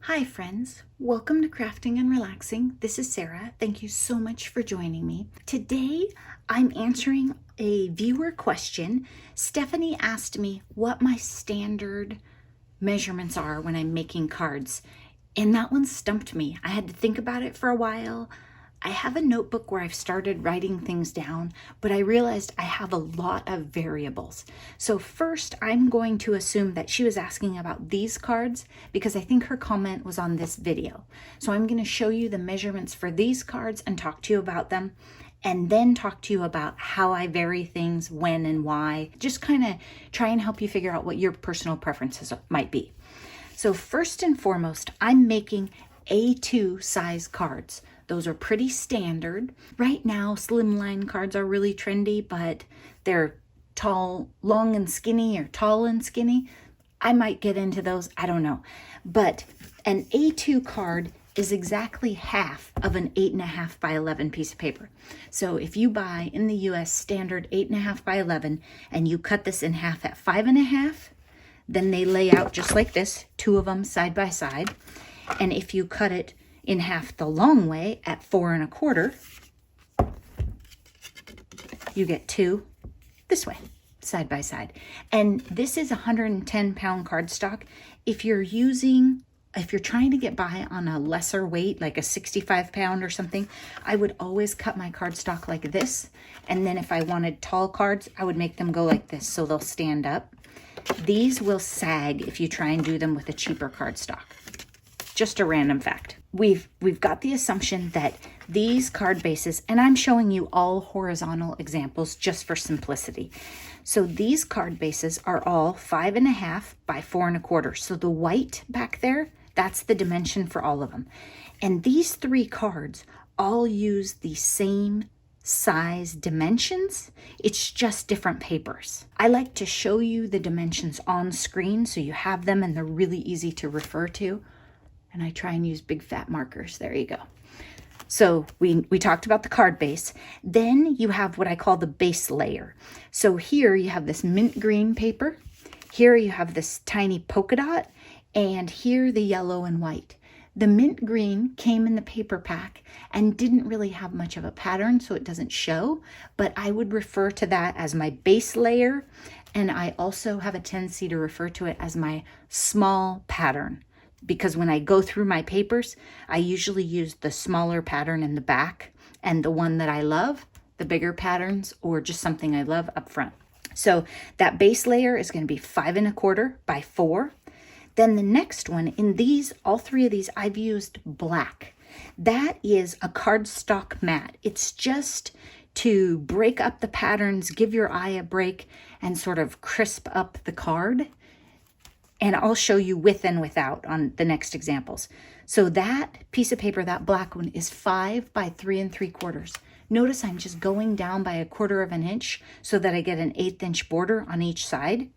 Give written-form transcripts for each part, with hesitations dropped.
Hi friends, welcome to Crafting and Relaxing. This is Sarah. Thank you so much for joining me. Today I'm answering a viewer question. Stephanie asked me what my standard measurements are when I'm making cards, and that one stumped me. I had to think about it for a while. I have a notebook where I've started writing things down, but I realized I have a lot of variables. So first, I'm going to assume that she was asking about these cards because I think her comment was on this video. So I'm going to show you the measurements for these cards and talk to you about them, and then talk to you about how I vary things, when and why. Just kind of try and help you figure out what your personal preferences might be. So first and foremost, I'm making A2 size cards. Those are pretty standard. Right now, slimline cards are really trendy, but they're tall, long and skinny, or tall and skinny. I might get into those, I don't know. But an A2 card is exactly half of an 8.5 by 11 piece of paper. So if you buy in the US standard 8.5 by 11 and you cut this in half at 5.5, then they lay out just like this, two of them side by side. And if you cut it in half the long way at 4.25, you get two this way, side by side. And this is 110-pound cardstock. If you're trying to get by on a lesser weight, like a 65-pound or something, I would always cut my cardstock like this. And then if I wanted tall cards, I would make them go like this so they'll stand up. These will sag if you try and do them with a cheaper cardstock. Just a random fact. We've got the assumption that these card bases, and I'm showing you all horizontal examples just for simplicity. So these card bases are all 5.5 by 4.25. So the white back there, that's the dimension for all of them. And these three cards all use the same size dimensions. It's just different papers. I like to show you the dimensions on screen so you have them and they're really easy to refer to. And I try and use big fat markers. There you go. So we talked about the card base. Then you have what I call the base layer. So here you have this mint green paper. Here you have this tiny polka dot. And here the yellow and white. The mint green came in the paper pack and didn't really have much of a pattern, so it doesn't show. But I would refer to that as my base layer. And I also have a tendency to refer to it as my small pattern, because when I go through my papers, I usually use the smaller pattern in the back and the one that I love, the bigger patterns, or just something I love up front. So that base layer is going to be 5.25 by 4. Then the next one, in these, all three of these, I've used black. That is a cardstock matte. It's just to break up the patterns, give your eye a break, and sort of crisp up the card. And I'll show you with and without on the next examples. So that piece of paper, that black one, is 5 by 3.75. Notice I'm just going down by 1/4 inch so that I get an 1/8 inch border on each side.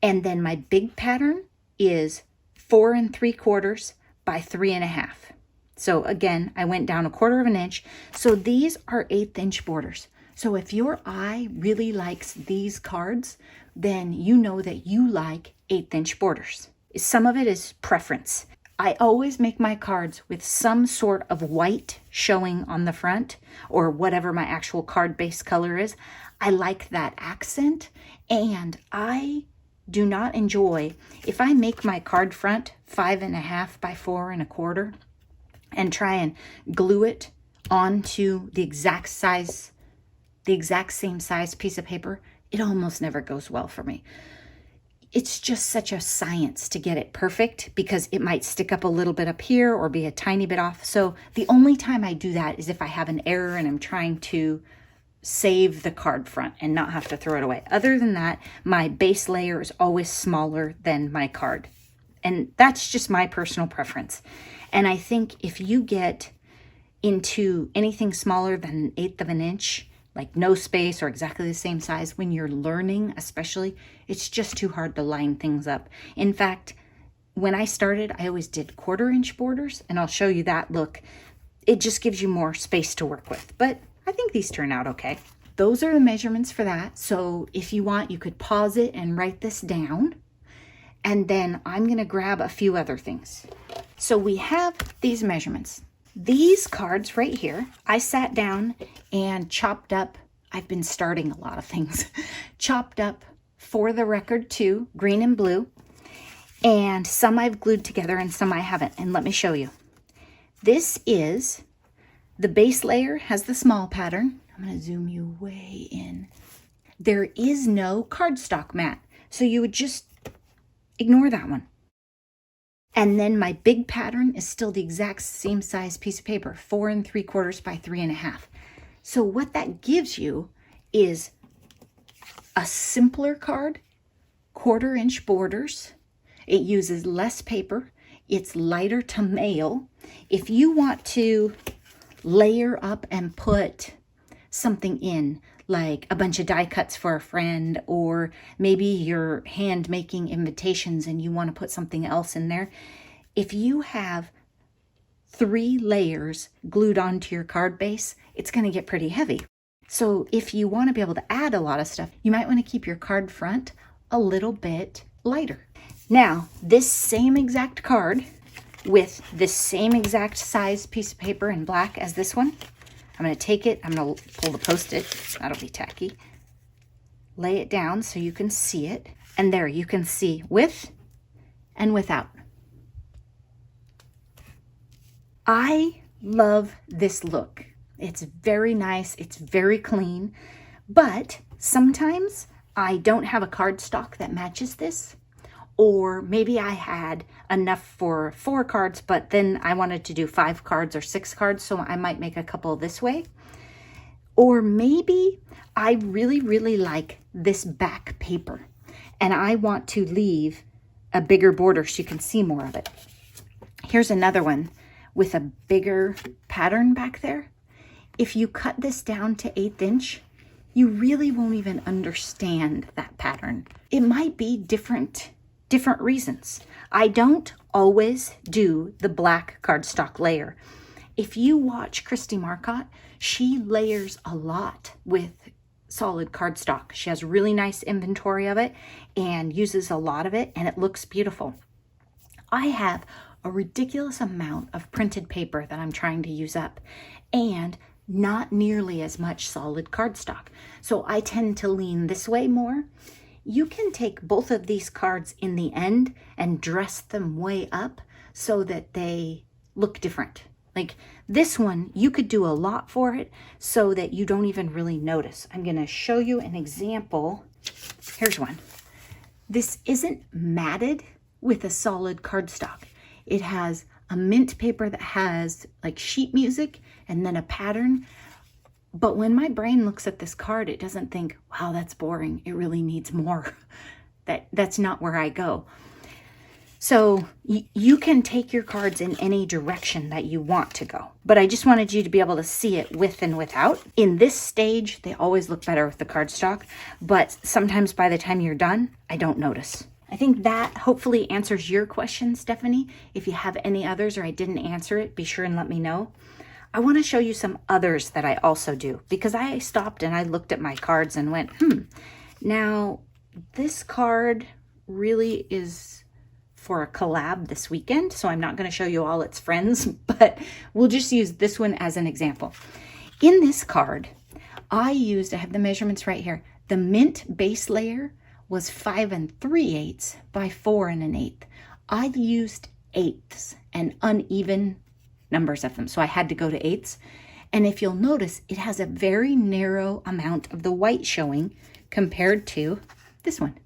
And then my big pattern is 4.75 by 3.5. So again, I went down 1/4 inch. So these are 1/8 inch borders. So if your eye really likes these cards, then you know that you like 1/8 inch borders. Some of it is preference. I always make my cards with some sort of white showing on the front, or whatever my actual card base color is. I like that accent, and I do not enjoy, if I make my card front 5.5 by 4.25 and try and glue it onto the exact same size piece of paper, it almost never goes well for me. It's just such a science to get it perfect because it might stick up a little bit up here or be a tiny bit off. So the only time I do that is if I have an error and I'm trying to save the card front and not have to throw it away. Other than that, my base layer is always smaller than my card. And that's just my personal preference. And I think if you get into anything smaller than 1/8 inch, like no space or exactly the same size, when you're learning especially, it's just too hard to line things up. In fact, when I started, I always did 1/4 inch borders, and I'll show you that look. It just gives you more space to work with, but I think these turn out okay. Those are the measurements for that. So if you want, you could pause it and write this down. And then I'm going to grab a few other things. So we have these measurements. These cards right here, I sat down and chopped up. I've been starting a lot of things. Chopped up for the record too, green and blue. And some I've glued together and some I haven't. And let me show you. This is, the base layer has the small pattern. I'm going to zoom you way in. There is no cardstock mat, so you would just ignore that one. And then my big pattern is still the exact same size piece of paper, 4 3/4 by 3 1/2. So what that gives you is a simpler card, 1/4 inch borders. It uses less paper. It's lighter to mail. If you want to layer up and put something in, like a bunch of die cuts for a friend, or maybe you're hand making invitations and you want to put something else in there. If you have 3 layers glued onto your card base, it's going to get pretty heavy. So if you want to be able to add a lot of stuff, you might want to keep your card front a little bit lighter. Now, this same exact card with this same exact size piece of paper in black as this one, I'm going to take it, I'm going to pull the Post-it, that'll be tacky, lay it down so you can see it, and there you can see with and without. I love this look. It's very nice, it's very clean, but sometimes I don't have a cardstock that matches this, or maybe I had enough for 4 cards, but then I wanted to do 5 cards or 6 cards, so I might make a couple this way. Or maybe I really like this back paper, and I want to leave a bigger border so you can see more of it. Here's another one with a bigger pattern back there. If you cut this down to 1/8 inch, you really won't even understand that pattern. It might be different reasons. I don't always do the black cardstock layer. If you watch Christy Marcotte, she layers a lot with solid cardstock. She has really nice inventory of it and uses a lot of it, and it looks beautiful. I have a ridiculous amount of printed paper that I'm trying to use up, and not nearly as much solid cardstock. So I tend to lean this way more. You can take both of these cards in the end and dress them way up so that they look different. Like this one, you could do a lot for it so that you don't even really notice. I'm going to show you an example. Here's one. This isn't matted with a solid cardstock. It has a mint paper that has like sheet music and then a pattern. But when my brain looks at this card, it doesn't think, wow, that's boring. It really needs more. That's not where I go. So you can take your cards in any direction that you want to go. But I just wanted you to be able to see it with and without. In this stage, they always look better with the cardstock. But sometimes by the time you're done, I don't notice. I think that hopefully answers your question, Stephanie. If you have any others or I didn't answer it, be sure and let me know. I want to show you some others that I also do, because I stopped and I looked at my cards and went, now this card really is for a collab this weekend, so I'm not going to show you all its friends, but we'll just use this one as an example. In this card, I have the measurements right here. The mint base layer was 5 3/8 by 4 1/8. I used 1/8 and uneven numbers of them, so I had to go to 1/8. And if you'll notice, it has a very narrow amount of the white showing compared to this one.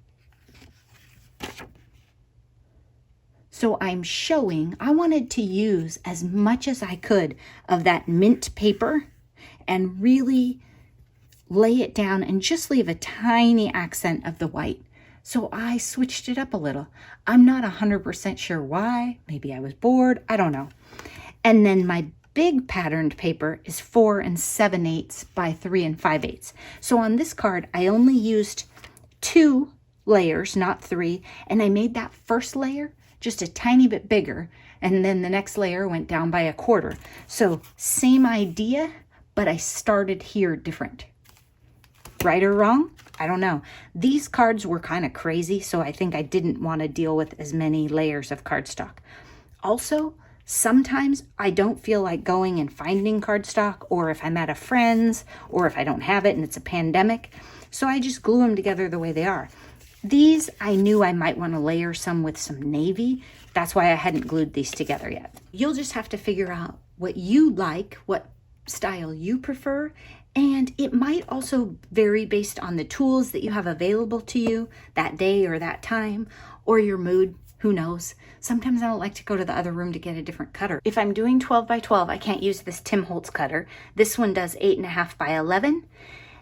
So I wanted to use as much as I could of that mint paper and really lay it down and just leave a tiny accent of the white. So I switched it up a little. I'm not 100% sure why. Maybe I was bored. I don't know. And then my big patterned paper is 4 7/8 by 3 5/8. So on this card, I only used 2 layers, not 3. And I made that first layer just a tiny bit bigger. And then the next layer went down by 1/4. So same idea, but I started here different. Right or wrong? I don't know. These cards were kind of crazy, so I think I didn't want to deal with as many layers of cardstock. Also, Sometimes I don't feel like going and finding cardstock, or if I'm at a friend's, or if I don't have it and it's a pandemic. So I just glue them together the way they are. These, I knew I might want to layer some with some navy. That's why I hadn't glued these together yet. You'll just have to figure out what you like, what style you prefer, and it might also vary based on the tools that you have available to you that day or that time, or your mood. Who knows? Sometimes I don't like to go to the other room to get a different cutter. If I'm doing 12 by 12, I can't use this Tim Holtz cutter. This one does 8.5 by 11.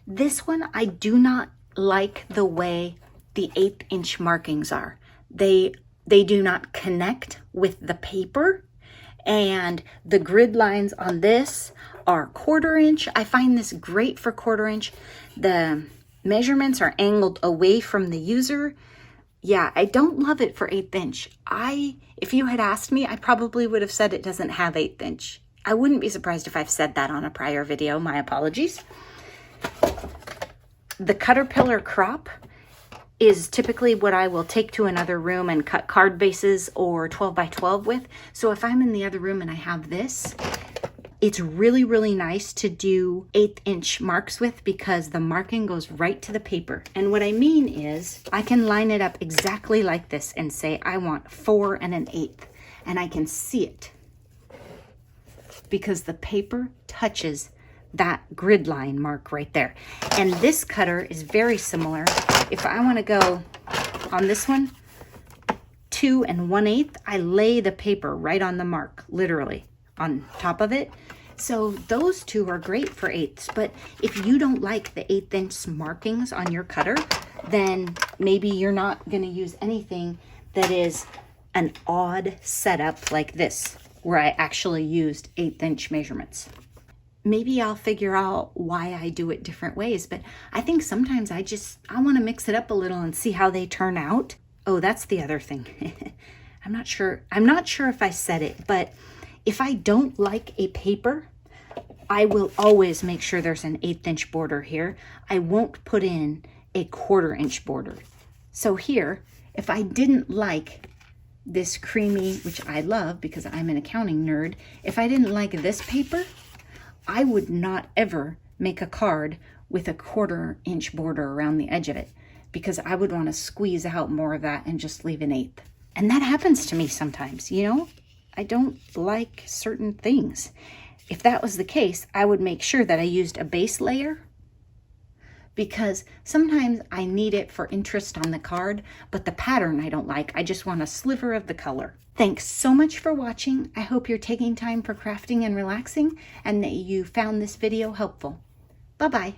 This one, I do not like the way the 1/8 inch markings are. They do not connect with the paper, and the grid lines on this are 1/4 inch. I find this great for 1/4 inch. The measurements are angled away from the user. Yeah, I don't love it for 1/8 inch. If you had asked me, I probably would have said it doesn't have 1/8 inch. I wouldn't be surprised if I've said that on a prior video. My apologies. The Caterpillar crop is typically what I will take to another room and cut card bases or 12 by 12 with. So if I'm in the other room and I have this, it's really, really nice to do 1/8 inch marks with, because the marking goes right to the paper. And what I mean is I can line it up exactly like this and say, I want 4 1/8, and I can see it because the paper touches that grid line mark right there. And this cutter is very similar. If I want to go on this one, 2 1/8, I lay the paper right on the mark, literally on top of it. So those two are great for 1/8s, but if you don't like the 1/8 inch markings on your cutter, then maybe you're not going to use anything that is an odd setup like this, where I actually used 1/8 inch measurements. Maybe I'll figure out why I do it different ways, but I think sometimes I want to mix it up a little and see how they turn out. Oh, that's the other thing. I'm not sure if I said it, but if I don't like a paper, I will always make sure there's an 1/8 inch border here. I won't put in a 1/4 inch border. So here, if I didn't like this creamy, which I love because I'm an accounting nerd, if I didn't like this paper, I would not ever make a card with a 1/4 inch border around the edge of it, because I would want to squeeze out more of that and just leave an 1/8. And that happens to me sometimes, you know? I don't like certain things. If that was the case, I would make sure that I used a base layer, because sometimes I need it for interest on the card, but the pattern I don't like. I just want a sliver of the color. Thanks so much for watching. I hope you're taking time for crafting and relaxing, and that you found this video helpful. Bye-bye.